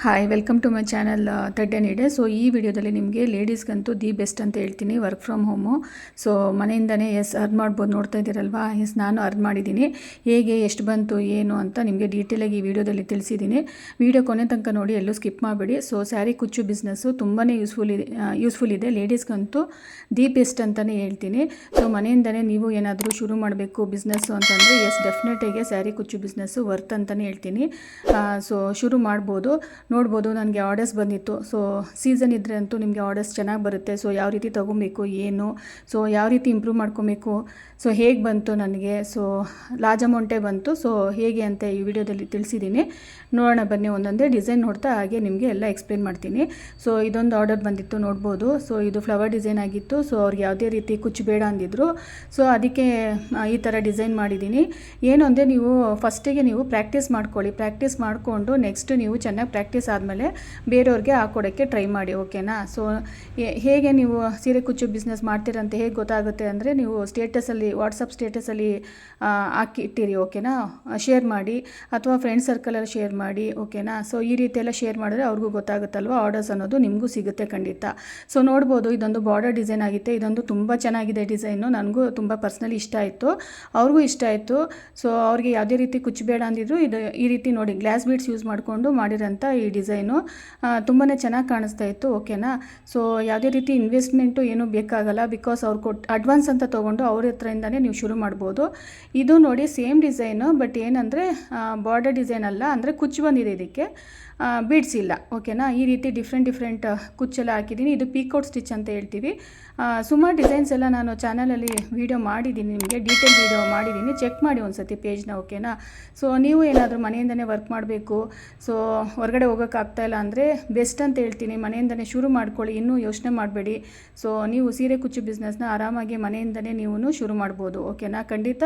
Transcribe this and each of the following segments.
Hi welcome to my channel third and day. So ಈ ವಿಡಿಯೋದಲ್ಲಿ ನಿಮಗೆ ಲೇಡೀಸ್ಗಂತೂ ದಿ ಬೆಸ್ಟ್ ಅಂತ ಹೇಳ್ತೀನಿ. Work from home. ಸೊ ಮನೆಯಿಂದನೇ ಅರ್ನ್ ಮಾಡ್ಬೋದು. ನೋಡ್ತಾ ಇದ್ದೀರಲ್ವಾ, ನಾನು ಅರ್ನ್ ಮಾಡಿದ್ದೀನಿ. ಹೇಗೆ ಎಷ್ಟು ಬಂತು ಏನು ಅಂತ ನಿಮಗೆ ಡೀಟೇಲಾಗಿ ಈ ವಿಡಿಯೋದಲ್ಲಿ ತಿಳಿಸಿದ್ದೀನಿ. ವಿಡಿಯೋ ಕೊನೆ ತನಕ ನೋಡಿ, ಎಲ್ಲೂ ಸ್ಕಿಪ್ ಮಾಡಬೇಡಿ. ಸೊ ಸ್ಯಾರಿ ಕುಚ್ಚು ಬಿಸ್ನೆಸ್ಸು ತುಂಬಾ ಯೂಸ್ಫುಲ್ ಇದೆ. ಲೇಡೀಸ್ಗಂತೂ ದಿ ಬೆಸ್ಟ್ ಅಂತಲೇ ಹೇಳ್ತೀನಿ. ಸೊ ಮನೆಯಿಂದನೇ ನೀವು ಏನಾದರೂ ಶುರು ಮಾಡಬೇಕು ಬಿಸ್ನೆಸ್ಸು ಅಂತಂದರೆ ಡೆಫಿನೆಟಾಗಿ ಸ್ಯಾರಿ ಕುಚ್ಚು ಬಿಸ್ನೆಸ್ಸು ವರ್ತ್ ಅಂತಲೇ ಹೇಳ್ತೀನಿ. ಸೊ ಶುರು ಮಾಡ್ಬೋದು. ನೋಡ್ಬೋದು, ನನಗೆ ಆರ್ಡರ್ಸ್ ಬಂದಿತ್ತು. ಸೊ ಸೀಸನ್ ಇದ್ದರೆ ಅಂತೂ ನಿಮಗೆ ಆರ್ಡರ್ಸ್ ಚೆನ್ನಾಗಿ ಬರುತ್ತೆ. ಸೊ ಯಾವ ರೀತಿ ತೊಗೊಬೇಕು ಏನು, ಸೊ ಯಾವ ರೀತಿ ಇಂಪ್ರೂವ್ ಮಾಡ್ಕೊಬೇಕು, ಸೊ ಹೇಗೆ ಬಂತು ನನಗೆ, ಸೊ ಲಾರ್ಜ್ ಅಮೌಂಟೇ ಬಂತು. ಸೊ ಹೇಗೆ ಅಂತ ಈ ವಿಡಿಯೋದಲ್ಲಿ ತಿಳಿಸಿದ್ದೀನಿ. ನೋಡೋಣ ಬನ್ನಿ, ಒಂದೊಂದೇ ಡಿಸೈನ್ ನೋಡ್ತಾ ಹಾಗೆ ನಿಮಗೆ ಎಲ್ಲ ಎಕ್ಸ್ಪ್ಲೇನ್ ಮಾಡ್ತೀನಿ. ಸೊ ಇದೊಂದು ಆರ್ಡರ್ ಬಂದಿತ್ತು, ನೋಡ್ಬೋದು. ಸೊ ಇದು ಫ್ಲವರ್ ಡಿಸೈನ್ ಆಗಿತ್ತು. ಸೊ ಅವ್ರಿಗೆ ಯಾವುದೇ ರೀತಿ ಕುಚ್ಚು ಬೇಡ ಅಂದಿದ್ರು. ಸೊ ಅದಕ್ಕೆ ಈ ಥರ ಡಿಸೈನ್ ಮಾಡಿದ್ದೀನಿ. ಏನು ಅಂದರೆ ನೀವು ಫಸ್ಟಿಗೆ ನೀವು ಪ್ರಾಕ್ಟೀಸ್ ಮಾಡ್ಕೊಳ್ಳಿ. ಪ್ರಾಕ್ಟೀಸ್ ಮಾಡಿಕೊಂಡು ನೆಕ್ಸ್ಟ್ ನೀವು ಚೆನ್ನಾಗಿ ಪ್ರಾಕ್ಟೀಸ್ ಆದಮೇಲೆ ಬೇರೆಯವ್ರಿಗೆ ಹಾಕ್ಕೊಡೋಕ್ಕೆ ಟ್ರೈ ಮಾಡಿ, ಓಕೆನಾ. ಸೊ ಹೇಗೆ ನೀವು ಸೀರೆ ಕುಚ್ಚು ಬಿಸ್ನೆಸ್ ಮಾಡ್ತೀರಂತ ಹೇಗೆ ಗೊತ್ತಾಗುತ್ತೆ ಅಂದರೆ, ನೀವು ಸ್ಟೇಟಸಲ್ಲಿ ವಾಟ್ಸಪ್ ಸ್ಟೇಟಸಲ್ಲಿ ಹಾಕಿ ಇಟ್ಟಿರಿ, ಓಕೆನಾ. ಶೇರ್ ಮಾಡಿ ಅಥವಾ ಫ್ರೆಂಡ್ ಸರ್ಕಲಲ್ಲಿ ಶೇರ್ ಮಾಡಿ, ಓಕೆನಾ. ಸೊ ಈ ರೀತಿಯೆಲ್ಲ ಶೇರ್ ಮಾಡಿದ್ರೆ ಅವ್ರಿಗೂ ಗೊತ್ತಾಗುತ್ತಲ್ವ, ಆರ್ಡರ್ಸ್ ಅನ್ನೋದು ನಿಮಗೂ ಸಿಗುತ್ತೆ ಖಂಡಿತ. ಸೊ ನೋಡ್ಬೋದು, ಇದೊಂದು ಬಾರ್ಡರ್ ಡಿಸೈನ್ ಆಗಿದೆ. ಇದೊಂದು ತುಂಬ ಚೆನ್ನಾಗಿದೆ ಡಿಸೈನು. ನನಗೂ ತುಂಬ ಪರ್ಸ್ನಲಿ ಇಷ್ಟ ಆಯಿತು, ಅವ್ರಿಗೂ ಇಷ್ಟ ಆಯಿತು. ಸೊ ಅವ್ರಿಗೆ ಯಾವುದೇ ರೀತಿ ಕುಚ್ಚು ಬೇಡ ಅಂದಿದ್ರು. ಇದು ಈ ರೀತಿ ನೋಡಿ, ಗ್ಲಾಸ್ ಬೀಡ್ಸ್ ಯೂಸ್ ಮಾಡಿಕೊಂಡು ಮಾಡಿರೋಂಥ ಈ ಡಿಸೈನು ತುಂಬಾ ಚೆನ್ನಾಗಿ ಕಾಣಿಸ್ತಾ ಇತ್ತು, ಓಕೆನಾ. ಸೊ ಯಾವುದೇ ರೀತಿ ಇನ್ವೆಸ್ಟ್ಮೆಂಟು ಏನೂ ಬೇಕಾಗಲ್ಲ. ಬಿಕಾಸ್ ಅವ್ರು ಅಡ್ವಾನ್ಸ್ ಅಂತ ತೊಗೊಂಡು ಅವ್ರ ಹತ್ರದಿಂದನೇ ನೀವು ಶುರು ಮಾಡ್ಬೋದು. ಇದು ನೋಡಿ ಸೇಮ್ ಡಿಸೈನು, ಬಟ್ ಏನಂದರೆ ಬಾರ್ಡರ್ ಡಿಸೈನ್ ಅಲ್ಲ, ಅಂದರೆ ಕುಚ್ಚು ಬಂದಿದೆ ಇದಕ್ಕೆ, ಬೀಡ್ಸ್ ಇಲ್ಲ, ಓಕೆನಾ. ಈ ರೀತಿ ಡಿಫ್ರೆಂಟ್ ಕುಚ್ಚೆಲ್ಲ ಹಾಕಿದ್ದೀನಿ. ಇದು ಪೀಕೌಟ್ ಸ್ಟಿಚ್ ಅಂತ ಹೇಳ್ತೀವಿ. ಸುಮಾರು ಡಿಸೈನ್ಸ್ ಎಲ್ಲ ನಾನು ಚಾನಲಲ್ಲಿ ವೀಡಿಯೋ ಮಾಡಿದ್ದೀನಿ, ನಿಮಗೆ ಡೀಟೇಲ್ ವೀಡಿಯೋ ಮಾಡಿದ್ದೀನಿ, ಚೆಕ್ ಮಾಡಿ ಒಂದು ಸತಿ ಪೇಜ್ನ, ಓಕೆನಾ. ಸೊ ನೀವು ಏನಾದರೂ ಮನೆಯಿಂದನೇ ವರ್ಕ್ ಮಾಡಬೇಕು, ಸೊ ಹೊರಗಡೆ ಹೋಗೋಕ್ಕಾಗ್ತಾಯಿಲ್ಲ ಅಂದರೆ ಬೆಸ್ಟ್ ಅಂತ ಹೇಳ್ತೀನಿ. ಮನೆಯಿಂದನೇ ಶುರು ಮಾಡ್ಕೊಳ್ಳಿ, ಇನ್ನೂ ಯೋಚನೆ ಮಾಡಬೇಡಿ. ಸೊ ನೀವು ಸೀರೆ ಕುಚ್ಚು ಬಿಸ್ನೆಸ್ನ ಆರಾಮಾಗಿ ಮನೆಯಿಂದನೇ ನೀವು ಶುರು ಮಾಡ್ಬೋದು, ಓಕೆನಾ. ಖಂಡಿತ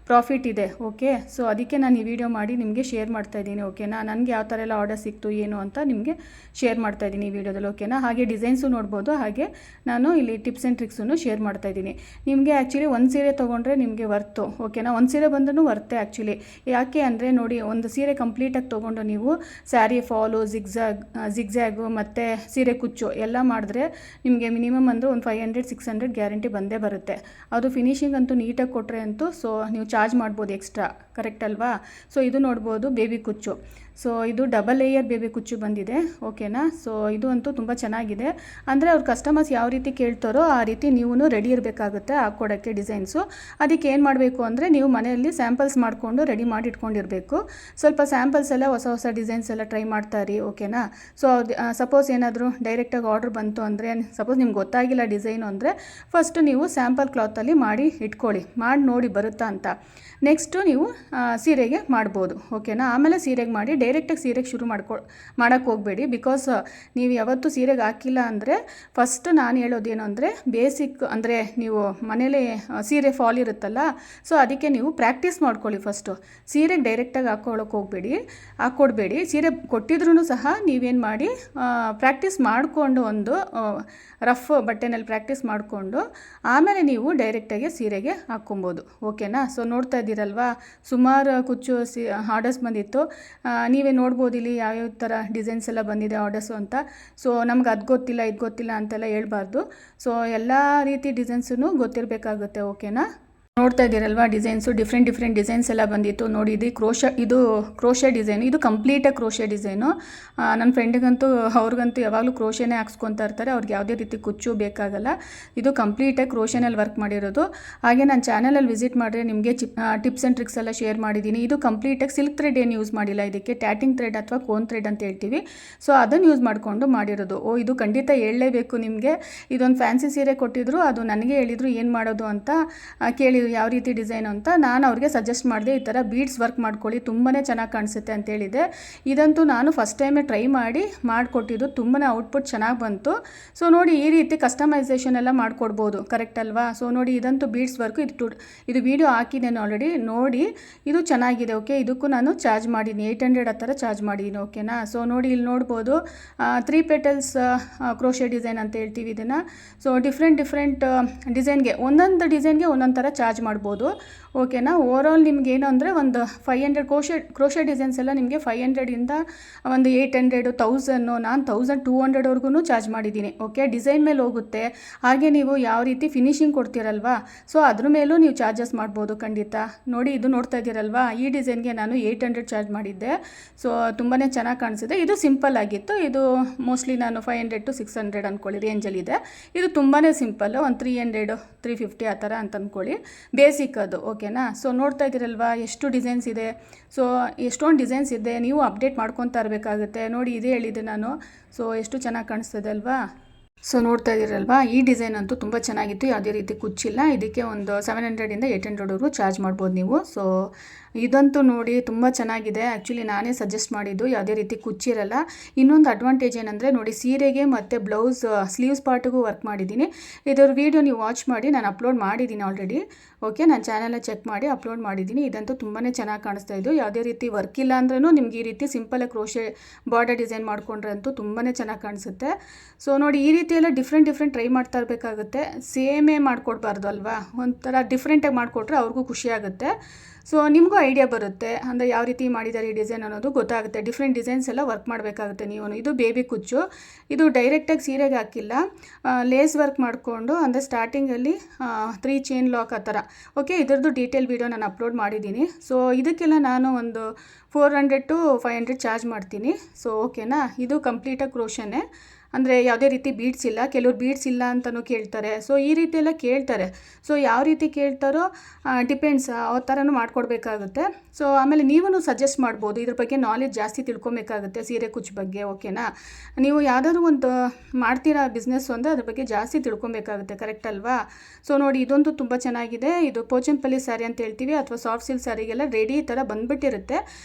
ಪ್ರಾಫಿಟ್ ಇದೆ, ಓಕೆ. ಸೊ ಅದಕ್ಕೆ ನಾನು ಈ ವಿಡಿಯೋ ಮಾಡಿ ನಿಮಗೆ ಶೇರ್ ಮಾಡ್ತಾಯಿದ್ದೀನಿ, ಓಕೆನಾ. ನನಗೆ ಯಾವ ಥರ ಎಲ್ಲ ಆರ್ಡರ್ ಸಿಕ್ತು ಏನು ಅಂತ ನಿಮಗೆ ಶೇರ್ ಮಾಡ್ತಾಯಿದ್ದೀನಿ ಈ ವಿಡಿಯೋದಲ್ಲಿ, ಓಕೆನಾ. ಹಾಗೆ ಡಿಸೈನ್ಸು ನೋಡ್ಬೋದು, ಹಾಗೆ ನಾನು ಇಲ್ಲಿ ಟಿಪ್ಸ್ ಆ್ಯಂಡ್ ಟ್ರಿಕ್ಸನ್ನು ಶೇರ್ ಮಾಡ್ತಾಯಿದ್ದೀನಿ. ನಿಮಗೆ ಆ್ಯಕ್ಚುಲಿ ಒಂದು ಸೀರೆ ತೊಗೊಂಡ್ರೆ ನಿಮಗೆ ವರ್ತು, ಓಕೆನಾ. ಒಂದು ಸೀರೆ ಬಂದರೂ ವರ್ತೆ ಆ್ಯಕ್ಚುಲಿ. ಯಾಕೆ ಅಂದರೆ ನೋಡಿ, ಒಂದು ಸೀರೆ ಕಂಪ್ಲೀಟಾಗಿ ತೊಗೊಂಡು ನೀವು ಸ್ಯಾರಿ ಫಾಲು, ಜಿಗ್ಜ್ಯಾಗು ಮತ್ತು ಸೀರೆ ಕುಚ್ಚು ಎಲ್ಲ ಮಾಡಿದ್ರೆ ನಿಮಗೆ ಮಿನಿಮಮ್ ಅಂದರೆ ಒಂದು 500-600 ಗ್ಯಾರಂಟಿ ಬಂದೇ ಬರುತ್ತೆ. ಅದು ಫಿನಿಶಿಂಗ್ ಅಂತೂ ನೀಟಾಗಿ ಕೊಟ್ಟರೆ ಅಂತೂ ಸೊ ನೀವು ಚಾರ್ಜ್ ಮಾಡ್ಬೋದು ಎಕ್ಸ್ಟ್ರಾ, ಕರೆಕ್ಟ್ ಅಲ್ವಾ. ಸೊ ಇದು ನೋಡ್ಬೋದು ಬೇಬಿ ಕುಚ್ಚು. ಸೊ ಇದು ಡಬಲ್ ಲೇಯರ್ ಬೇಬಿ ಕುಚ್ಚು ಬಂದಿದೆ, ಓಕೆನಾ. ಸೊ ಇದು ಅಂತೂ ತುಂಬ ಚೆನ್ನಾಗಿದೆ. ಅಂದರೆ ಅವ್ರ ಕಸ್ಟಮರ್ಸ್ ಯಾವ ರೀತಿ ಕೇಳ್ತಾರೋ ಆ ರೀತಿ ನೀವು ರೆಡಿ ಇರಬೇಕಾಗುತ್ತೆ ಹಾಕ್ಕೊಡೋಕ್ಕೆ ಡಿಸೈನ್ಸು. ಅದಕ್ಕೆ ಏನು ಮಾಡಬೇಕು ಅಂದರೆ, ನೀವು ಮನೆಯಲ್ಲಿ ಸ್ಯಾಂಪಲ್ಸ್ ಮಾಡಿಕೊಂಡು ರೆಡಿ ಮಾಡಿ ಇಟ್ಕೊಂಡಿರಬೇಕು. ಸ್ವಲ್ಪ ಸ್ಯಾಂಪಲ್ಸ್ ಎಲ್ಲ ಹೊಸ ಡಿಸೈನ್ಸ್ ಎಲ್ಲ ಟ್ರೈ ಮಾಡ್ತಾಯಿರಿ, ಓಕೆನಾ. ಸೊ ಸಪೋಸ್ ಏನಾದರೂ ಡೈರೆಕ್ಟಾಗಿ ಆರ್ಡ್ರ್ ಬಂತು ಅಂದರೆ, ಸಪೋಸ್ ನಿಮ್ಗೆ ಗೊತ್ತಾಗಿಲ್ಲ ಡಿಸೈನು ಅಂದರೆ, ಫಸ್ಟು ನೀವು ಸ್ಯಾಂಪಲ್ ಕ್ಲಾತಲ್ಲಿ ಮಾಡಿ ಇಟ್ಕೊಳ್ಳಿ, ಮಾಡಿ ನೋಡಿ ಬರುತ್ತಾ ಅಂತ. ನೆಕ್ಸ್ಟು ನೀವು ಸೀರೆಗೆ ಮಾಡ್ಬೋದು, ಓಕೆನಾ. ಆಮೇಲೆ ಸೀರೆಗೆ ಮಾಡಿ ಡೈರೆಕ್ಟಾಗಿ ಸೀರೆಗೆ ಶುರು ಮಾಡೋಕ್ಕೆ ಹೋಗಬೇಡಿ. ಬಿಕಾಸ್ ನೀವು ಯಾವತ್ತೂ ಸೀರೆಗೆ ಹಾಕಿಲ್ಲ ಅಂದರೆ, ಫಸ್ಟ್ ನಾನು ಹೇಳೋದೇನು ಅಂದರೆ, ಬೇಸಿಕ್ ಅಂದರೆ ನೀವು ಮನೇಲಿ ಸೀರೆ ಫಾಲ್ ಇರುತ್ತಲ್ಲ, ಸೊ ಅದಕ್ಕೆ ನೀವು ಪ್ರಾಕ್ಟೀಸ್ ಮಾಡ್ಕೊಳ್ಳಿ ಫಸ್ಟು. ಸೀರೆಗೆ ಡೈರೆಕ್ಟಾಗಿ ಹಾಕ್ಕೊಡ್ಬೇಡಿ. ಸೀರೆ ಕೊಟ್ಟಿದ್ರೂ ಸಹ ನೀವೇನು ಮಾಡಿ, ಪ್ರಾಕ್ಟೀಸ್ ಮಾಡಿಕೊಂಡು ಒಂದು ರಫ್ ಬಟ್ಟೆನಲ್ಲಿ ಪ್ರಾಕ್ಟೀಸ್ ಮಾಡಿಕೊಂಡು ಆಮೇಲೆ ನೀವು ಡೈರೆಕ್ಟಾಗಿ ಸೀರೆಗೆ ಹಾಕ್ಕೊಬೋದು, ಓಕೆನಾ. ಸೊ ನೋಡ್ತಾ ಇದ್ದೀರಲ್ವಾ, ಸುಮಾರು ಕುಚ್ಚು ಆರ್ಡರ್ಸ್ ಬಂದಿತ್ತು. ನೀವೇ ನೋಡ್ಬೋದು ಇಲ್ಲಿ ಯಾವ್ಯಾವ ಥರ ಡಿಸೈನ್ಸ್ ಎಲ್ಲ ಬಂದಿದೆ ಆರ್ಡರ್ಸು ಅಂತ. ಸೊ ನಮ್ಗೆ ಅದು ಗೊತ್ತಿಲ್ಲ ಇದು ಗೊತ್ತಿಲ್ಲ ಅಂತೆಲ್ಲ ಹೇಳ್ಬಾರ್ದು. ಸೊ ಎಲ್ಲ ರೀತಿ ಡಿಸೈನ್ಸೂ ಗೊತ್ತಿರಬೇಕಾಗುತ್ತೆ, ಓಕೆನಾ. ನೋಡ್ತಾ ಇದ್ದೀರಲ್ವಾ ಡಿಸೈನ್ಸು, ಡಿಫ್ರೆಂಟ್ ಡಿಸೈನ್ಸ್ ಎಲ್ಲ ಬಂದಿತ್ತು ನೋಡಿ. ಇದು ಕ್ರೋಶೆ ಡಿಸೈನು, ಇದು ಕಂಪ್ಲೀಟಾಗಿ ಕ್ರೋಶೆ ಡಿಸೈನು. ನನ್ನ ಫ್ರೆಂಡಿಗಂತೂ ಅವ್ರಿಗಂತೂ ಯಾವಾಗಲೂ ಕ್ರೋಶೆನೇ ಹಾಕ್ಸ್ಕೊತಾ ಇರ್ತಾರೆ. ಅವ್ರಿಗೆ ಯಾವುದೇ ರೀತಿ ಕುಚ್ಚು ಬೇಕಾಗಲ್ಲ. ಇದು ಕಂಪ್ಲೀಟಾಗಿ ಕ್ರೋಶೆನಲ್ಲಿ ವರ್ಕ್ ಮಾಡಿರೋದು. ಹಾಗೆ ನನ್ನ ಚಾನಲಲ್ಲಿ ವಿಸಿಟ್ ಮಾಡಿದ್ರೆ ನಿಮಗೆ ಟಿಪ್ಸ್ ಆ್ಯಂಡ್ ಟ್ರಿಕ್ಸ್ ಎಲ್ಲ ಶೇರ್ ಮಾಡಿದ್ದೀನಿ. ಇದು ಕಂಪ್ಲೀಟಾಗಿ ಸಿಲ್ಕ್ ಥ್ರೆಡ್ ಏನು ಯೂಸ್ ಮಾಡಿಲ್ಲ, ಇದಕ್ಕೆ ಟ್ಯಾಟಿಂಗ್ ಥ್ರೆಡ್ ಅಥವಾ ಕೋನ್ ಥ್ರೆಡ್ ಅಂತ ಹೇಳ್ತೀವಿ. ಸೊ ಅದನ್ನು ಯೂಸ್ ಮಾಡಿಕೊಂಡು ಮಾಡಿರೋದು. ಇದು ಖಂಡಿತ ಹೇಳಲೇಬೇಕು ನಿಮಗೆ. ಇದೊಂದು ಫ್ಯಾನ್ಸಿ ಸೀರೆ ಕೊಟ್ಟಿದ್ರು, ಅದು ನನಗೆ ಹೇಳಿದರು ಏನು ಮಾಡೋದು ಅಂತ ಕೇಳಿದ್ರು, ಯಾವ ರೀತಿ ಡಿಸೈನ್ ಅಂತ. ನಾನು ಅವ್ರಿಗೆ ಸಜೆಸ್ಟ್ ಮಾಡಿದೆ, ಈ ಥರ ಬೀಡ್ಸ್ ವರ್ಕ್ ಮಾಡ್ಕೊಳ್ಳಿ, ತುಂಬಾ ಚೆನ್ನಾಗಿ ಕಾಣಿಸುತ್ತೆ ಅಂತ ಹೇಳಿದೆ. ಇದಂತೂ ನಾನು ಫಸ್ಟ್ ಟೈಮೇ ಟ್ರೈ ಮಾಡಿಕೊಟ್ಟಿದ್ದು, ತುಂಬಾ ಔಟ್ಪುಟ್ ಚೆನ್ನಾಗಿ ಬಂತು. ಸೊ ನೋಡಿ, ಈ ರೀತಿ ಕಸ್ಟಮೈಸೇಷನ್ ಎಲ್ಲ ಮಾಡಿಕೊಡ್ಬೋದು, ಕರೆಕ್ಟ್ ಅಲ್ವಾ. ಸೊ ನೋಡಿ, ಇದಂತೂ ಬೀಡ್ಸ್ ವರ್ಕು. ಇದು ವಿಡಿಯೋ ಹಾಕಿದ್ದೇನೆ ಆಲ್ರೆಡಿ, ನೋಡಿ. ಇದು ಚೆನ್ನಾಗಿದೆ, ಓಕೆ. ಇದಕ್ಕೂ ನಾನು ಚಾರ್ಜ್ ಮಾಡಿದ್ದೀನಿ, 800 ಆ ಥರ ಚಾರ್ಜ್ ಮಾಡಿದ್ದೀನಿ, ಓಕೆನಾ. ಸೊ ನೋಡಿ, ಇಲ್ಲಿ ನೋಡ್ಬೋದು 3 ಪೆಟಲ್ಸ್ ಕ್ರೋಶೆ ಡಿಸೈನ್ ಅಂತ ಹೇಳ್ತೀವಿ ಇದನ್ನು. ಸೊ ಡಿಫ್ರೆಂಟ್ ಡಿಸೈನ್ಗೆ ಒಂದೊಂದು ಥರ ಚಾರ್ಜ್ ಚಾರ್ಜ್ ಮಾಡ್ಬೋದು. ಓಕೆನಾ. ಓವರಾಲ್ ನಿಮ್ಗೆ ಏನು ಅಂದರೆ ಒಂದು 500 ಕ್ರೋಶೆ ಡಿಸೈನ್ಸ್ ಎಲ್ಲ ನಿಮಗೆ 500ಇಂದ ಒಂದು 800 1000 ನಾನು 1200ವರೆಗೂ ಚಾರ್ಜ್ ಮಾಡಿದ್ದೀನಿ. ಓಕೆ, ಡಿಸೈನ್ ಮೇಲೆ ಹೋಗುತ್ತೆ. ಹಾಗೆ ನೀವು ಯಾವ ರೀತಿ ಫಿನಿಶಿಂಗ್ ಕೊಡ್ತೀರಲ್ವಾ, ಸೊ ಅದ್ರ ಮೇಲೂ ನೀವು ಚಾರ್ಜಸ್ ಮಾಡ್ಬೋದು ಖಂಡಿತ. ನೋಡಿ, ಇದು ನೋಡ್ತಾ ಇದ್ದೀರಲ್ವಾ, ಈ ಡಿಸೈನ್ಗೆ ನಾನು 800 ಚಾರ್ಜ್ ಮಾಡಿದ್ದೆ. ಸೊ ತುಂಬಾ ಚೆನ್ನಾಗಿ ಕಾಣಿಸಿದೆ. ಇದು ಸಿಂಪಲ್ ಆಗಿತ್ತು. ಇದು ಮೋಸ್ಟ್ಲಿ ನಾನು 500 to 600 ಅಂದ್ಕೊಳ್ಳಿ ರೇಂಜಲ್ಲಿದೆ. ಇದು ತುಂಬಾ ಸಿಂಪಲ್, ಒಂದು 300 350 ಆ ಥರ ಅಂತ ಅಂದ್ಕೊಳ್ಳಿ. ಬೇಸಿಕ್ ಅದು. ಓಕೆನಾ. ಸೊ ನೋಡ್ತಾ ಇದ್ದೀರಲ್ವಾ ಎಷ್ಟು ಡಿಸೈನ್ಸ್ ಇದೆ. ಸೊ ಎಷ್ಟೊಂದು ಡಿಸೈನ್ಸ್ ಇದೆ, ನೀವು ಅಪ್ಡೇಟ್ ಮಾಡ್ಕೊತಾ ಇರಬೇಕಾಗುತ್ತೆ. ನೋಡಿ, ಇದೇ ಹೇಳಿದೆ ನಾನು. ಸೊ ಎಷ್ಟು ಚೆನ್ನಾಗಿ ಕಾಣಿಸ್ತದೆ ಅಲ್ವಾ. ಸೊ ನೋಡ್ತಾ ಇದ್ದೀರಲ್ವಾ, ಈ ಡಿಸೈನ್ ಅಂತೂ ತುಂಬ ಚೆನ್ನಾಗಿತ್ತು. ಯಾವುದೇ ರೀತಿ ಕುಚ್ಚಿಲ್ಲ. ಇದಕ್ಕೆ ಒಂದು 700ಇಂದ 800ವರೆಗೂ ಚಾರ್ಜ್ ಮಾಡ್ಬೋದು ನೀವು. ಸೊ ಇದಂತೂ ನೋಡಿ ತುಂಬ ಚೆನ್ನಾಗಿದೆ. ಆ್ಯಕ್ಚುಲಿ ನಾನೇ ಸಜೆಸ್ಟ್ ಮಾಡಿದ್ದು, ಯಾವುದೇ ರೀತಿ ಕುಚ್ಚಿರಲ್ಲ. ಇನ್ನೊಂದು ಅಡ್ವಾಂಟೇಜ್ ಏನಂದರೆ ನೋಡಿ, ಸೀರೆಗೆ ಮತ್ತು ಬ್ಲೌಸ್ ಸ್ಲೀವ್ಸ್ ಪಾರ್ಟಿಗೂ ವರ್ಕ್ ಮಾಡಿದ್ದೀನಿ. ಇದರ ವೀಡಿಯೋ ನೀವು ವಾಚ್ ಮಾಡಿ, ನಾನು ಅಪ್ಲೋಡ್ ಮಾಡಿದ್ದೀನಿ ಆಲ್ರೆಡಿ. ಓಕೆ, ನಾನು ಚಾನಲ್ನ ಚೆಕ್ ಮಾಡಿ ಅಪ್ಲೋಡ್ ಮಾಡಿದ್ದೀನಿ. ಇದಂತೂ ತುಂಬಾ ಚೆನ್ನಾಗಿ ಕಾಣಿಸ್ತಾ ಇದ್ದು. ಯಾವುದೇ ರೀತಿ ವರ್ಕ್ ಇಲ್ಲ ಅಂದ್ರೂ ನಿಮ್ಗೆ ಈ ರೀತಿ ಸಿಂಪಲಾಗಿ ಕ್ರೋಶೆ ಬಾರ್ಡರ್ ಡಿಸೈನ್ ಮಾಡ್ಕೊಂಡ್ರೆ ಅಂತೂ ತುಂಬಾ ಚೆನ್ನಾಗಿ ಕಾಣಿಸುತ್ತೆ. ಸೊ ನೋಡಿ, ಈ ರೀತಿ ಎಲ್ಲ ಡಿಫ್ರೆಂಟ್ ಟ್ರೈ ಮಾಡ್ತಾ ಇರಬೇಕಾಗುತ್ತೆ. ಸೇಮೇ ಮಾಡಿಕೊಡ್ಬಾರ್ದು ಅಲ್ವಾ, ಒಂಥರ ಡಿಫ್ರೆಂಟಾಗಿ ಮಾಡಿಕೊಟ್ರೆ ಅವ್ರಿಗೂ ಖುಷಿ ಆಗುತ್ತೆ. ಸೊ ನಿಮಗೂ ಐಡಿಯಾ ಬರುತ್ತೆ, ಅಂದರೆ ಯಾವ ರೀತಿ ಮಾಡಿದ್ದಾರೆ ಈ ಡಿಸೈನ್ ಅನ್ನೋದು ಗೊತ್ತಾಗುತ್ತೆ. ಡಿಫ್ರೆಂಟ್ ಡಿಸೈನ್ಸ್ ಎಲ್ಲ ವರ್ಕ್ ಮಾಡಬೇಕಾಗುತ್ತೆ ನೀವು. ಇದು ಬೇಬಿ ಕುಚ್ಚು. ಇದು ಡೈರೆಕ್ಟಾಗಿ ಸೀರೆಗೆ ಹಾಕಿಲ್ಲ, ಲೇಸ್ ವರ್ಕ್ ಮಾಡಿಕೊಂಡು, ಅಂದರೆ ಸ್ಟಾರ್ಟಿಂಗಲ್ಲಿ 3 ಚೈನ್ ಲಾಕ್ ಆ ಥರ. ಓಕೆ, ಇದರದ್ದು ಡೀಟೇಲ್ ವೀಡಿಯೋ ನಾನು ಅಪ್ಲೋಡ್ ಮಾಡಿದ್ದೀನಿ. ಸೊ ಇದಕ್ಕೆಲ್ಲ ನಾನು ಒಂದು 400 to 500 ಚಾರ್ಜ್ ಮಾಡ್ತೀನಿ. ಸೊ ಓಕೆನಾ. ಇದು ಕಂಪ್ಲೀಟಾಗಿ ಕ್ರೋಶನೇ, ಅಂದರೆ ಯಾವುದೇ ರೀತಿ ಬೀಡ್ಸ್ ಇಲ್ಲ. ಕೆಲವ್ರು ಬೀಡ್ಸ್ ಇಲ್ಲ ಅಂತಲೂ ಕೇಳ್ತಾರೆ. ಸೊ ಈ ರೀತಿ ಎಲ್ಲ ಕೇಳ್ತಾರೆ. ಸೊ ಯಾವ ರೀತಿ ಕೇಳ್ತಾರೋ ಡಿಪೆಂಡ್ಸ್, ಆ ಥರನೂ ಮಾಡಿಕೊಡ್ಬೇಕಾಗುತ್ತೆ. ಸೊ ಆಮೇಲೆ ನೀವೂ ಸಜೆಸ್ಟ್ ಮಾಡ್ಬೋದು. ಇದ್ರ ಬಗ್ಗೆ ನಾಲೆಜ್ ಜಾಸ್ತಿ ತಿಳ್ಕೊಬೇಕಾಗುತ್ತೆ ಸೀರೆ ಕುಚ್ಚು ಬಗ್ಗೆ. ಓಕೆನಾ. ನೀವು ಯಾವುದಾದ್ರು ಒಂದು ಮಾಡ್ತೀರಾ ಬಿಸ್ನೆಸ್ಸು ಅಂದರೆ ಅದ್ರ ಬಗ್ಗೆ ಜಾಸ್ತಿ ತಿಳ್ಕೊಬೇಕಾಗುತ್ತೆ. ಕರೆಕ್ಟ್ ಅಲ್ವಾ. ಸೊ ನೋಡಿ, ಇದಂತೂ ತುಂಬ ಚೆನ್ನಾಗಿದೆ. ಇದು ಪೋಚಂಪಲ್ಲಿ ಸ್ಯಾರಿ ಅಂತ ಹೇಳ್ತೀವಿ, ಅಥವಾ ಸಾಫ್ಟ್ ಸಿಲ್ಕ್ ಸ್ಯಾರಿಗೆಲ್ಲ ರೆಡಿ ಈ ಥರ ಬಂದುಬಿಟ್ಟಿರುತ್ತೆ.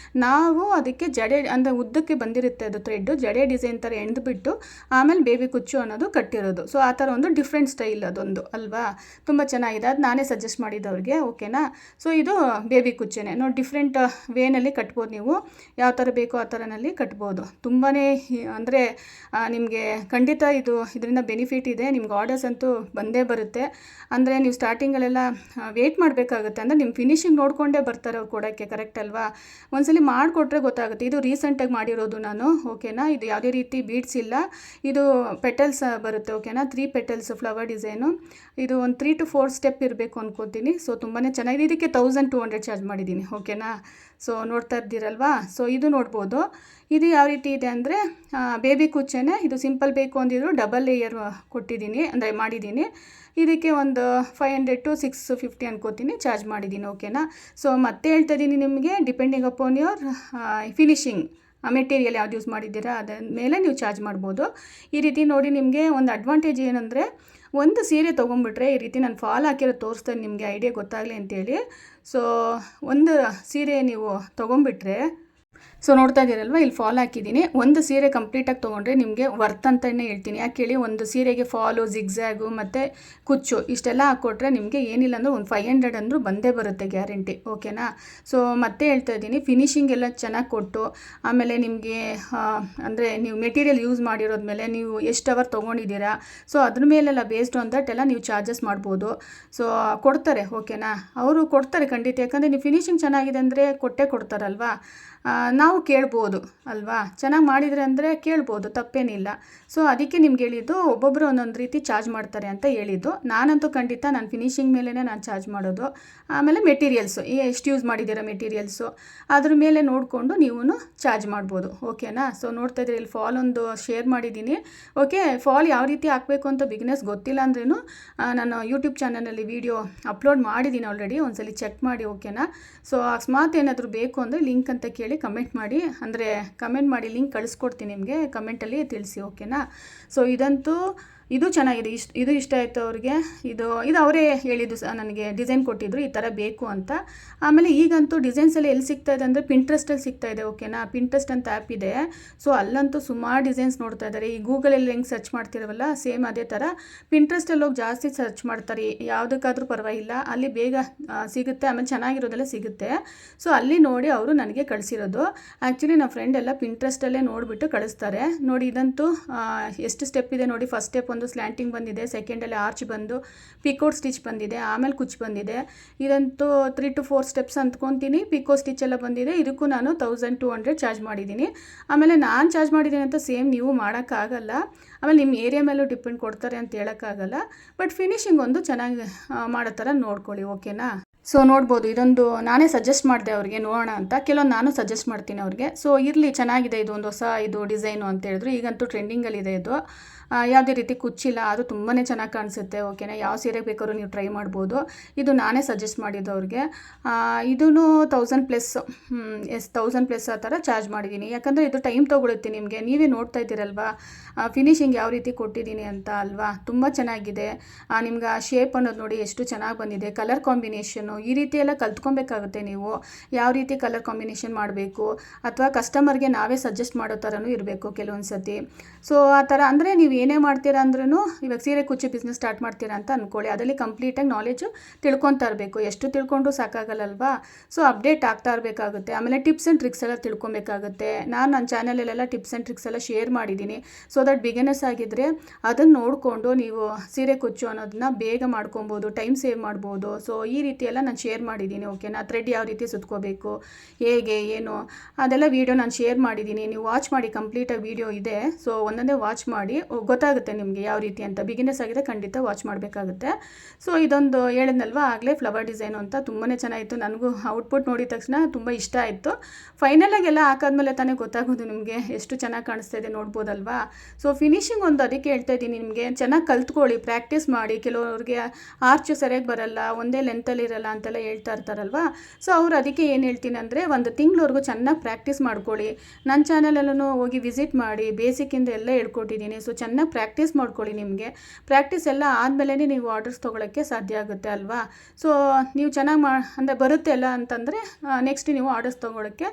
ನಾವು ಅದಕ್ಕೆ ಜಡೆ, ಅಂದರೆ ಉದ್ದಕ್ಕೆ ಬಂದಿರುತ್ತೆ ಅದು ಥ್ರೆಡ್ಡು, ಜಡೆ ಡಿಸೈನ್ ಥರ ಎಣ್ದುಬಿಟ್ಟು ಆಮೇಲೆ ಬೇಬಿ ಕುಚ್ಚು ಅನ್ನೋದು ಕಟ್ಟಿರೋದು. ಸೊ ಆ ಥರ ಒಂದು ಡಿಫ್ರೆಂಟ್ ಸ್ಟೈಲ್ ಅದೊಂದು ಅಲ್ವಾ, ತುಂಬ ಚೆನ್ನಾಗಿದೆ. ಅದು ನಾನೇ ಸಜೆಸ್ಟ್ ಮಾಡಿದ್ದವ್ರಿಗೆ. ಓಕೆನಾ. ಸೊ ಇದು ಬೇಬಿ ಕುಚ್ಚೇನೆ ನೋಡಿ, ಡಿಫ್ರೆಂಟ್ ವೇನಲ್ಲಿ ಕಟ್ಬೋದು ನೀವು. ಯಾವ ಥರ ಬೇಕೋ ಆ ಥರನಲ್ಲಿ ಕಟ್ಬೋದು. ತುಂಬಾ ಅಂದರೆ ನಿಮಗೆ ಖಂಡಿತ ಇದರಿಂದ ಬೆನಿಫಿಟ್ ಇದೆ. ನಿಮ್ಗೆ ಆರ್ಡರ್ಸ್ ಅಂತೂ ಬಂದೇ ಬರುತ್ತೆ. ಅಂದರೆ ನೀವು ಸ್ಟಾರ್ಟಿಂಗಲ್ಲೆಲ್ಲ ವೆಯ್ಟ್ ಮಾಡಬೇಕಾಗುತ್ತೆ. ಅಂದರೆ ನಿಮ್ಮ ಫಿನಿಶಿಂಗ್ ನೋಡಿಕೊಂಡೇ ಬರ್ತಾರೆ ಅವ್ರು ಕೊಡೋಕ್ಕೆ. ಕರೆಕ್ಟ್ ಅಲ್ವಾ. ಒಂದ್ಸಲಿ ಮಾಡಿಕೊಟ್ರೆ ಗೊತ್ತಾಗುತ್ತೆ. ಇದು ರೀಸೆಂಟಾಗಿ ಮಾಡಿರೋದು ನಾನು. ಓಕೆನಾ. ಇದು ಯಾವುದೇ ರೀತಿ ಬೀಡ್ಸ್ ಇಲ್ಲ. ಇದು ಪೆಟಲ್ಸ್ ಬರುತ್ತೆ. ಓಕೆನಾ. 3 ಪೆಟಲ್ಸ್ ಫ್ಲವರ್ ಡಿಸೈನು. ಇದು ಒಂದು 3 to 4 ಸ್ಟೆಪ್ ಇರಬೇಕು ಅಂದ್ಕೋತೀನಿ. ಸೊ ತುಂಬಾ ಚೆನ್ನಾಗಿದೆ. ಇದಕ್ಕೆ 1200 ಚಾರ್ಜ್ ಮಾಡಿದ್ದೀನಿ. ಓಕೆನಾ. ಸೊ ನೋಡ್ತಾ ಇದ್ದೀರಲ್ವಾ. ಸೊ ಇದು ನೋಡ್ಬೋದು. ಇದು ಯಾವ ರೀತಿ ಇದೆ ಅಂದರೆ ಬೇಬಿ ಕುಚ್ಚೇನೆ. ಇದು ಸಿಂಪಲ್ ಬೇಕು ಅಂದಿದ್ರು ಡಬಲ್ ಲೇಯರ್ ಕೊಟ್ಟಿದ್ದೀನಿ, ಅಂದರೆ ಮಾಡಿದ್ದೀನಿ. ಇದಕ್ಕೆ ಒಂದು 500 to 650 ಅನ್ಕೋತೀನಿ ಚಾರ್ಜ್ ಮಾಡಿದ್ದೀನಿ. ಓಕೆನಾ. ಸೊ ಮತ್ತೆ ಹೇಳ್ತಾ ಇದ್ದೀನಿ ನಿಮಗೆ, depending upon your finishing, material ಯಾವ್ದು ಯೂಸ್ ಮಾಡಿದ್ದೀರಾ ಅದರ ಮೇಲೆ ನೀವು ಚಾರ್ಜ್ ಮಾಡ್ಬೋದು. ಈ ರೀತಿ ನೋಡಿ, ನಿಮಗೆ ಒಂದು ಅಡ್ವಾಂಟೇಜ್ ಏನಂದರೆ, ಒಂದು ಸೀರೆ ತೊಗೊಂಡ್ಬಿಟ್ರೆ ಈ ರೀತಿ ನಾನು ಫಾಲ್ ಹಾಕಿರೋ ತೋರಿಸ್ತೇನೆ ನಿಮಗೆ ಐಡಿಯಾ ಗೊತ್ತಾಗಲಿ ಅಂತೇಳಿ. ಸೊ ಒಂದು ಸೀರೆ ನೀವು ತೊಗೊಂಡ್ಬಿಟ್ರೆ, ಸೊ ನೋಡ್ತಾ ಇದ್ದೀರಲ್ವ, ಇಲ್ಲಿ ಫಾಲ್ ಹಾಕಿದ್ದೀನಿ. ಒಂದು ಸೀರೆ ಕಂಪ್ಲೀಟಾಗಿ ತೊಗೊಂಡ್ರೆ ನಿಮಗೆ ವರ್ತ್ ಅಂತಲೇ ಹೇಳ್ತೀನಿ. ಯಾಕೆ ಹೇಳಿ, ಒಂದು ಸೀರೆಗೆ ಫಾಲು, ಜಿಗ್ಜ್ಯಾಗು ಮತ್ತು ಕುಚ್ಚು ಇಷ್ಟೆಲ್ಲ ಹಾಕ್ಕೊಟ್ರೆ ನಿಮಗೆ ಏನಿಲ್ಲ ಅಂದರೂ ಒಂದು 500 ಅಂದರೂ ಬಂದೇ ಬರುತ್ತೆ ಗ್ಯಾರಂಟಿ. ಓಕೆನಾ. ಸೊ ಮತ್ತೆ ಹೇಳ್ತಾ ಇದ್ದೀನಿ, ಫಿನಿಶಿಂಗ್ ಎಲ್ಲ ಚೆನ್ನಾಗಿ ಕೊಟ್ಟು, ಆಮೇಲೆ ನಿಮಗೆ ಅಂದರೆ ನೀವು ಮೆಟೀರಿಯಲ್ ಯೂಸ್ ಮಾಡಿರೋದ ಮೇಲೆ ನೀವು ಎಷ್ಟು ಅವರ್ ತೊಗೊಂಡಿದ್ದೀರಾ, ಸೊ ಅದ್ರ ಮೇಲೆಲ್ಲ ಬೇಸ್ಡ್ ಆನ್ ದಟ್ ಎಲ್ಲ ನೀವು ಚಾರ್ಜಸ್ ಮಾಡ್ಬೋದು. ಸೊ ಕೊಡ್ತಾರೆ. ಓಕೆನಾ. ಅವರು ಕೊಡ್ತಾರೆ ಖಂಡಿತ. ಯಾಕಂದರೆ ನೀವು ಫಿನಿಶಿಂಗ್ ಚೆನ್ನಾಗಿದೆ ಅಂದರೆ ಕೊಟ್ಟೇ ಕೊಡ್ತಾರಲ್ವಾ. ನಾವು ಕೇಳ್ಬೋದು ಅಲ್ವಾ, ಚೆನ್ನಾಗಿ ಮಾಡಿದರೆ ಅಂದರೆ ಕೇಳ್ಬೋದು, ತಪ್ಪೇನಿಲ್ಲ. ಸೊ ಅದಕ್ಕೆ ನಿಮ್ಗೆ ಹೇಳಿದ್ದು, ಒಬ್ಬೊಬ್ಬರು ಒಂದೊಂದು ರೀತಿ ಚಾರ್ಜ್ ಮಾಡ್ತಾರೆ ಅಂತ ಹೇಳಿದ್ದು. ನಾನಂತೂ ಖಂಡಿತ ನಾನು ಫಿನಿಶಿಂಗ್ ಮೇಲೇ ನಾನು ಚಾರ್ಜ್ ಮಾಡೋದು. ಆಮೇಲೆ ಮೆಟೀರಿಯಲ್ಸು ಎಷ್ಟು ಯೂಸ್ ಮಾಡಿದ್ದೀರಾ ಮೆಟೀರಿಯಲ್ಸು ಅದ್ರ ಮೇಲೆ ನೋಡಿಕೊಂಡು ನೀವು ಚಾರ್ಜ್ ಮಾಡ್ಬೋದು. ಓಕೆನಾ. ಸೊ ನೋಡ್ತಾ ಇದ್ದೀರಿ, ಇಲ್ಲಿ ಫಾಲ್ ಒಂದು ಶೇರ್ ಮಾಡಿದ್ದೀನಿ. ಓಕೆ, ಫಾಲ್ ಯಾವ ರೀತಿ ಹಾಕಬೇಕು ಅಂತ ಬಿಗ್ನೆಸ್ ಗೊತ್ತಿಲ್ಲ ಅಂದ್ರೂ ನಾನು ಯೂಟ್ಯೂಬ್ ಚಾನಲಲ್ಲಿ ವೀಡಿಯೋ ಅಪ್ಲೋಡ್ ಮಾಡಿದ್ದೀನಿ ಆಲ್ರೆಡಿ, ಒಂದ್ಸಲಿ ಚೆಕ್ ಮಾಡಿ. ಓಕೆನಾ. ಸೊ ಅಕಸ್ಮಾತ್ ಏನಾದರೂ ಬೇಕು ಅಂದರೆ ಲಿಂಕ್ ಅಂತ ಕೇಳಿ ಕಮೆಂಟ್ ಮಾಡಿ, ಅಂದರೆ ಕಮೆಂಟ್ ಮಾಡಿ ಲಿಂಕ್ ಕಳಿಸ್ಕೊಡ್ತೀನಿ ನಿಮಗೆ, ಕಮೆಂಟಲ್ಲಿ ತಿಳಿಸಿ. ಓಕೆನಾ. ಸೊ ಇದು ಚೆನ್ನಾಗಿದೆ. ಇದು ಇಷ್ಟ ಆಯಿತು ಅವ್ರಿಗೆ. ಇದು ಅವರೇ ಹೇಳಿದ್ದು ನನಗೆ ಡಿಸೈನ್ ಕೊಟ್ಟಿದ್ರು ಈ ಥರ ಬೇಕು ಅಂತ. ಆಮೇಲೆ ಈಗಂತೂ ಡಿಸೈನ್ಸ್ ಎಲ್ಲ ಎಲ್ಲಿ ಸಿಗ್ತಾ ಇದೆ ಅಂದರೆ ಪಿಂಟ್ರೆಸ್ಟಲ್ಲಿ ಸಿಗ್ತಾ ಇದೆ. ಓಕೆನಾ. ಪಿಂಟ್ರೆಸ್ಟ್ ಅಂತ ಆ್ಯಪ್ ಇದೆ. ಸೊ ಅಲ್ಲಂತೂ ಸುಮಾರು ಡಿಸೈನ್ಸ್ ನೋಡ್ತಾ ಇದ್ದಾರೆ. ಈ ಗೂಗಲಲ್ಲಿ ಹೆಂಗೆ ಸರ್ಚ್ ಮಾಡ್ತಿರವಲ್ಲ, ಸೇಮ್ ಅದೇ ಥರ ಪಿಂಟ್ರೆಸ್ಟಲ್ಲಿ ಹೋಗಿ ಜಾಸ್ತಿ ಸರ್ಚ್ ಮಾಡ್ತಾರೆ. ಯಾವುದಕ್ಕಾದರೂ ಪರವಾಗಿಲ್ಲ, ಅಲ್ಲಿ ಬೇಗ ಸಿಗುತ್ತೆ, ಆಮೇಲೆ ಚೆನ್ನಾಗಿರೋದೆಲ್ಲ ಸಿಗುತ್ತೆ. ಸೊ ಅಲ್ಲಿ ನೋಡಿ ಅವರು ನನಗೆ ಕಳಿಸಿರೋದು. ಆ್ಯಕ್ಚುಲಿ ನಮ್ಮ ಫ್ರೆಂಡ್ ಎಲ್ಲ ಪಿಂಟ್ರೆಸ್ಟಲ್ಲೇ ನೋಡಿಬಿಟ್ಟು ಕಳಿಸ್ತಾರೆ. ನೋಡಿ, ಇದಂತೂ ಎಷ್ಟು ಸ್ಟೆಪ್ ಇದೆ ನೋಡಿ. ಫಸ್ಟ್ ಸ್ಟೆಪ್ ಒಂದು ಸ್ಲ್ಯಾಂಟಿಂಗ್ ಬಂದಿದೆ, ಸೆಕೆಂಡಲ್ಲಿ ಆರ್ಚ್ ಬಂದು ಪಿಕೋಟ್ ಸ್ಟಿಚ್ ಬಂದಿದೆ, ಆಮೇಲೆ ಕುಚ್ಚು ಬಂದಿದೆ. ಇದಂತೂ 3 to 4 ಸ್ಟೆಪ್ಸ್ ಅಂದ್ಕೊತೀನಿ. ಪಿಕೋ ಸ್ಟಿಚ್ ಎಲ್ಲ ಬಂದಿದೆ. ಇದಕ್ಕೂ ನಾನು 1200 ಚಾರ್ಜ್ ಮಾಡಿದ್ದೀನಿ. ಆಮೇಲೆ ನಾನು ಚಾರ್ಜ್ ಮಾಡಿದ್ದೀನಿ ಅಂತ ಸೇಮ್ ನೀವು ಮಾಡೋಕ್ಕಾಗಲ್ಲ. ಆಮೇಲೆ ನಿಮ್ಮ ಏರಿಯಾ ಮೇಲೂ ಡಿಪೆಂಡ್ ಕೊಡ್ತಾರೆ ಅಂತ ಹೇಳೋಕ್ಕಾಗಲ್ಲ. ಬಟ್ ಫಿನಿಶಿಂಗ್ ಒಂದು ಚೆನ್ನಾಗಿ ಮಾಡೋ ಥರ ನೋಡ್ಕೊಳ್ಳಿ, ಓಕೆನಾ. ಸೊ ನೋಡ್ಬೋದು, ಇದೊಂದು ನಾನೇ ಸಜೆಸ್ಟ್ ಮಾಡಿದೆ ಅವ್ರಿಗೆ ನೋಡೋಣ ಅಂತ. ಕೆಲವೊಂದು ನಾನು ಸಜೆಸ್ಟ್ ಮಾಡ್ತೀನಿ ಅವ್ರಿಗೆ. ಸೊ ಇರಲಿ, ಚೆನ್ನಾಗಿದೆ, ಇದು ಒಂದು ಹೊಸ ಇದು ಡಿಸೈನು ಅಂತ ಹೇಳಿದ್ರು. ಈಗಂತೂ ಟ್ರೆಂಡಿಂಗಲ್ಲಿದೆ ಇದು. ಯಾವುದೇ ರೀತಿ ಕುಚ್ಚಿಲ್ಲ, ಅದು ತುಂಬಾ ಚೆನ್ನಾಗಿ ಕಾಣಿಸುತ್ತೆ, ಓಕೆನಾ. ಯಾವ ಸೀರೆ ಬೇಕಾದ್ರೂ ನೀವು ಟ್ರೈ ಮಾಡ್ಬೋದು. ಇದು ನಾನೇ ಸಜೆಸ್ಟ್ ಮಾಡಿದ್ದು ಅವ್ರಿಗೆ. ಇದೂ 1000+, 1000+ ಆ ಥರ ಚಾರ್ಜ್ ಮಾಡಿದ್ದೀನಿ. ಯಾಕಂದರೆ ಇದು ಟೈಮ್ ತೊಗೊಳುತ್ತೆ ನಿಮಗೆ. ನೀವೇ ನೋಡ್ತಾ ಇದ್ದೀರಲ್ವಾ ಫಿನಿಶಿಂಗ್ ಯಾವ ರೀತಿ ಕೊಟ್ಟಿದ್ದೀನಿ ಅಂತ ಅಲ್ವಾ. ತುಂಬ ಚೆನ್ನಾಗಿದೆ. ನಿಮ್ಗೆ ಆ ಶೇಪ್ ಅನ್ನೋದು ನೋಡಿ ಎಷ್ಟು ಚೆನ್ನಾಗಿ ಬಂದಿದೆ. ಕಲರ್ ಕಾಂಬಿನೇಷನ್ನು ಈ ರೀತಿ ಎಲ್ಲ ಕಲ್ತ್ಕೊಬೇಕಾಗುತ್ತೆ ನೀವು. ಯಾವ ರೀತಿ ಕಲರ್ ಕಾಂಬಿನೇಷನ್ ಮಾಡಬೇಕು, ಅಥವಾ ಕಸ್ಟಮರ್ಗೆ ನಾವೇ ಸಜೆಸ್ಟ್ ಮಾಡೋ ಥರನೂ ಇರಬೇಕು ಕೆಲವೊಂದು ಸತಿ. ಸೊ ಆ ಥರ ಅಂದರೆ ನೀವು ಏನೇ ಮಾಡ್ತೀರಾ ಅಂದ್ರೂ, ಇವಾಗ ಸೀರೆ ಕುಚ್ಚು ಬಿಸ್ನೆಸ್ ಸ್ಟಾರ್ಟ್ ಮಾಡ್ತೀರಾ ಅಂತ ಅಂದ್ಕೊಳ್ಳಿ, ಅದರಲ್ಲಿ ಕಂಪ್ಲೀಟಾಗಿ ನಾಲೆಜು ತಿಳ್ಕೊತಾ ಇರಬೇಕು. ಎಷ್ಟು ತಿಳ್ಕೊಂಡ್ರೂ ಸಾಕಾಗಲ್ಲಲ್ವಾ. ಸೊ ಅಪ್ಡೇಟ್ ಆಗ್ತಾ ಇರಬೇಕಾಗುತ್ತೆ. ಆಮೇಲೆ ಟಿಪ್ಸ್ ಆ್ಯಂಡ್ ಟ್ರಿಕ್ಸ್ ಎಲ್ಲ ತಿಳ್ಕೊಬೇಕಾಗುತ್ತೆ. ನಾನು ನನ್ನ ಚಾನಲಲ್ಲೆಲ್ಲ ಟಿಪ್ಸ್ ಆ್ಯಂಡ್ ಟ್ರಿಕ್ಸ್ ಎಲ್ಲ ಶೇರ್ ಮಾಡಿದ್ದೀನಿ. ಸೊ ದಟ್ ಬಿಗಿನರ್ಸ್ ಆಗಿದ್ದರೆ ಅದನ್ನು ನೋಡಿಕೊಂಡು ನೀವು ಸೀರೆ ಕುಚ್ಚು ಅನ್ನೋದನ್ನ ಬೇಗ ಮಾಡ್ಕೊಬೋದು, ಟೈಮ್ ಸೇವ್ ಮಾಡ್ಬೋದು. ಸೊ ಈ ರೀತಿ ಎಲ್ಲ ನಾನು ಶೇರ್ ಮಾಡಿದ್ದೀನಿ, ಓಕೆನಾ. ಥ್ರೆಡ್ ಯಾವ ರೀತಿ ಸುತ್ಕೋಬೇಕು, ಹೇಗೆ ಏನು, ಅದೆಲ್ಲ ವೀಡಿಯೋ ನಾನು ಶೇರ್ ಮಾಡಿದ್ದೀನಿ. ನೀವು ವಾಚ್ ಮಾಡಿ, ಕಂಪ್ಲೀಟಾಗಿ ವೀಡಿಯೋ ಇದೆ. ಸೊ ಒಂದೊಂದೇ ವಾಚ್ ಮಾಡಿ ಗೊತ್ತಾಗುತ್ತೆ ನಿಮಗೆ ಯಾವ ರೀತಿ ಅಂತ. ಬಿಗಿನರ್ಸ್ ಆಗಿದೆ ಖಂಡಿತ ವಾಚ್ ಮಾಡಬೇಕಾಗುತ್ತೆ. ಸೊ ಇದೊಂದು ಹೇಳಿದ್ನಲ್ವ ಆಗಲೇ ಫ್ಲವರ್ ಡಿಸೈನು ಅಂತ, ತುಂಬಾ ಚೆನ್ನಾಗಿತ್ತು. ನನಗೂ ಔಟ್ಪುಟ್ ನೋಡಿದ ತಕ್ಷಣ ತುಂಬ ಇಷ್ಟ ಆಯಿತು. ಫೈನಲಾಗೆಲ್ಲ ಹಾಕಾದ್ಮೇಲೆ ತಾನೇ ಗೊತ್ತಾಗೋದು ನಿಮಗೆ ಎಷ್ಟು ಚೆನ್ನಾಗಿ ಕಾಣಿಸ್ತಾ ಇದೆ, ನೋಡ್ಬೋದಲ್ವಾ. ಸೊ ಫಿನಿಶಿಂಗ್ ಒಂದು ಅದಕ್ಕೆ ಹೇಳ್ತಾ ಇದ್ದೀನಿ ನಿಮಗೆ, ಚೆನ್ನಾಗಿ ಕಲ್ತ್ಕೊಳ್ಳಿ, ಪ್ರಾಕ್ಟೀಸ್ ಮಾಡಿ. ಕೆಲವ್ರಿಗೆ ಆರ್ಚ್ ಸರಿಯಾಗಿ ಬರಲ್ಲ, ಒಂದೇ ಲೆಂತಲ್ಲಿ ಇರಲ್ಲ ಅಂತೆಲ್ಲ ಹೇಳ್ತಾ ಇರ್ತಾರಲ್ವ. ಸೊ ಅವ್ರು ಅದಕ್ಕೆ ಏನು ಹೇಳ್ತೀನಿ ಅಂದರೆ, ಒಂದು ತಿಂಗಳವರೆಗೂ ಚೆನ್ನಾಗಿ ಪ್ರಾಕ್ಟೀಸ್ ಮಾಡ್ಕೊಳ್ಳಿ. ನನ್ನ ಚಾನಲಲ್ಲೂ ಹೋಗಿ ವಿಸಿಟ್ ಮಾಡಿ, ಬೇಸಿಕ್ಕಿಂದ ಎಲ್ಲ ಹೇಳ್ಕೊಟ್ಟಿದ್ದೀನಿ. ಸೊ ಚೆನ್ನಾಗಿ ಪ್ರಾಕ್ಟೀಸ್ ಮಾಡ್ಕೊಳ್ಳಿ. ನಿಮಗೆ ಪ್ರಾಕ್ಟೀಸ್ ಎಲ್ಲ ಆದಮೇಲೆ ನೀವು ಆರ್ಡರ್ಸ್ ತೊಗೊಳಕ್ಕೆ ಸಾಧ್ಯ ಆಗುತ್ತೆ ಅಲ್ವಾ. ಸೊ ನೀವು ಚೆನ್ನಾಗಿ ಅಂದರೆ ಬರುತ್ತೆ ಎಲ್ಲ ಅಂತಂದರೆ ನೆಕ್ಸ್ಟ್ ನೀವು ಆರ್ಡರ್ಸ್ ತೊಗೊಳಕ್ಕೆ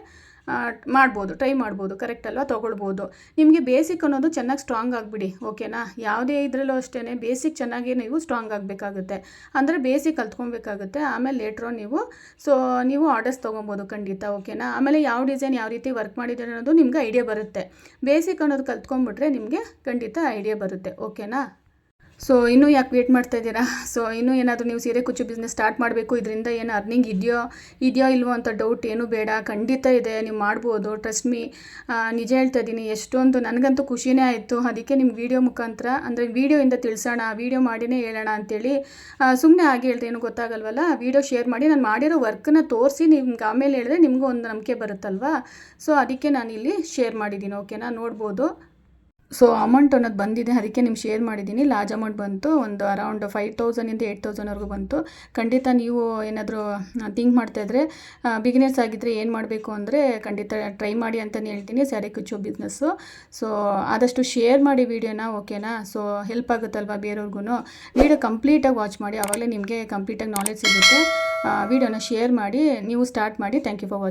ಮಾಡ್ಬೋದು, ಟ್ರೈ ಮಾಡ್ಬೋದು, ಕರೆಕ್ಟ್ ಅಲ್ವಾ, ತೊಗೊಳ್ಬೋದು. ನಿಮಗೆ ಬೇಸಿಕ್ ಅನ್ನೋದು ಚೆನ್ನಾಗಿ ಸ್ಟ್ರಾಂಗ್ ಆಗಿಬಿಡಿ, ಓಕೆನಾ. ಯಾವುದೇ ಇದರಲ್ಲೂ ಅಷ್ಟೇ ಬೇಸಿಕ್ ಚೆನ್ನಾಗಿ ನೀವು ಸ್ಟ್ರಾಂಗ್ ಆಗಬೇಕಾಗುತ್ತೆ. ಅಂದರೆ ಬೇಸಿಕ್ ಕಲ್ತ್ಕೊಬೇಕಾಗುತ್ತೆ. ಆಮೇಲೆ ಲೇಟ್ರೋ ನೀವು ಆರ್ಡರ್ಸ್ ತೊಗೊಬೋದು ಖಂಡಿತ, ಓಕೆನಾ. ಆಮೇಲೆ ಯಾವ ಡಿಸೈನ್ ಯಾವ ರೀತಿ ವರ್ಕ್ ಮಾಡಿದ್ದಾರೆ ಅನ್ನೋದು ನಿಮ್ಗೆ ಐಡಿಯಾ ಬರುತ್ತೆ. ಬೇಸಿಕ್ ಅನ್ನೋದು ಕಲ್ತ್ಕೊಂಡ್ಬಿಟ್ರೆ ನಿಮಗೆ ಖಂಡಿತ ಐಡಿಯಾ ಬರುತ್ತೆ, ಓಕೆನಾ. ಸೊ ಇನ್ನೂ ಯಾಕೆ ವೇಟ್ ಮಾಡ್ತಾ ಇದ್ದೀರಾ. ಸೊ ಇನ್ನೂ ಏನಾದರೂ ನೀವು ಸೀರೆ ಕುಚ್ಚು ಬಿಸ್ನೆಸ್ ಸ್ಟಾರ್ಟ್ ಮಾಡಬೇಕು, ಇದರಿಂದ ಏನು ಅರ್ನಿಂಗ್ ಇದೆಯೋ ಇಲ್ವೋ ಅಂತ ಡೌಟ್ ಏನೂ ಬೇಡ, ಖಂಡಿತ ಇದೆ, ನೀವು ಮಾಡ್ಬೋದು. ಟ್ರಸ್ಟ್ ಮೀ, ನಿಜ ಹೇಳ್ತಾ ಇದ್ದೀನಿ. ಎಷ್ಟೊಂದು ನನಗಂತೂ ಖುಷಿನೇ ಆಯಿತು. ಅದಕ್ಕೆ ನಿಮ್ಮ ವೀಡಿಯೋ ಮುಖಾಂತರ, ಅಂದರೆ ವೀಡಿಯೋಯಿಂದ ತಿಳಿಸೋಣ, ವೀಡಿಯೋ ಮಾಡಿನೇ ಹೇಳೋಣ ಅಂತೇಳಿ, ಸುಮ್ಮನೆ ಹಾಗೆ ಹೇಳ್ದೆ, ಏನು ಗೊತ್ತಾಗಲ್ವಲ್ಲ. ವೀಡಿಯೋ ಶೇರ್ ಮಾಡಿ ನಾನು ಮಾಡಿರೋ ವರ್ಕನ್ನ ತೋರಿಸಿ ನಿಮ್ಗೆ ಆಮೇಲೆ ಹೇಳಿದ್ರೆ ನಿಮಗೂ ಒಂದು ನಂಬಿಕೆ ಬರುತ್ತಲ್ವಾ. ಸೊ ಅದಕ್ಕೆ ನಾನು ಇಲ್ಲಿ ಶೇರ್ ಮಾಡಿದ್ದೀನಿ, ಓಕೆನಾ. ನೋಡ್ಬೋದು. ಸೊ ಅಮೌಂಟ್ ಅನ್ನೋದು ಬಂದಿದೆ, ಅದಕ್ಕೆ ನಿಮ್ಗೆ ಶೇರ್ ಮಾಡಿದ್ದೀನಿ. ಲಾರ್ಜ್ ಅಮೌಂಟ್ ಬಂತು, ಒಂದು ಅರೌಂಡ್ 5000ಇಂದ 8000ವರೆಗೂ ಬಂತು. ಖಂಡಿತ ನೀವು ಏನಾದರೂ ಥಿಂಕ್ ಮಾಡ್ತಾಯಿದ್ರೆ, ಬಿಗಿನರ್ಸ್ ಆಗಿದ್ದರೆ ಏನು ಮಾಡಬೇಕು ಅಂದರೆ ಖಂಡಿತ ಟ್ರೈ ಮಾಡಿ ಅಂತಲೇ ಹೇಳ್ತೀನಿ, ಸ್ಯಾರಿ ಕುಚ್ಚು ಬಿಸ್ನೆಸ್ಸು. ಸೊ ಆದಷ್ಟು ಶೇರ್ ಮಾಡಿ ವೀಡಿಯೋನ, ಓಕೆನಾ. ಸೊ ಹೆಲ್ಪ್ ಆಗುತ್ತಲ್ವ ಬೇರೆಯವ್ರಿಗೂ. ವೀಡಿಯೋ ಕಂಪ್ಲೀಟಾಗಿ ವಾಚ್ ಮಾಡಿ, ಆವಾಗಲೇ ನಿಮಗೆ ಕಂಪ್ಲೀಟಾಗಿ ನಾಲೆಜ್ ಸಿಗುತ್ತೆ. ವೀಡಿಯೋನ ಶೇರ್ ಮಾಡಿ, ನೀವು ಸ್ಟಾರ್ಟ್ ಮಾಡಿ. Thank you for watching.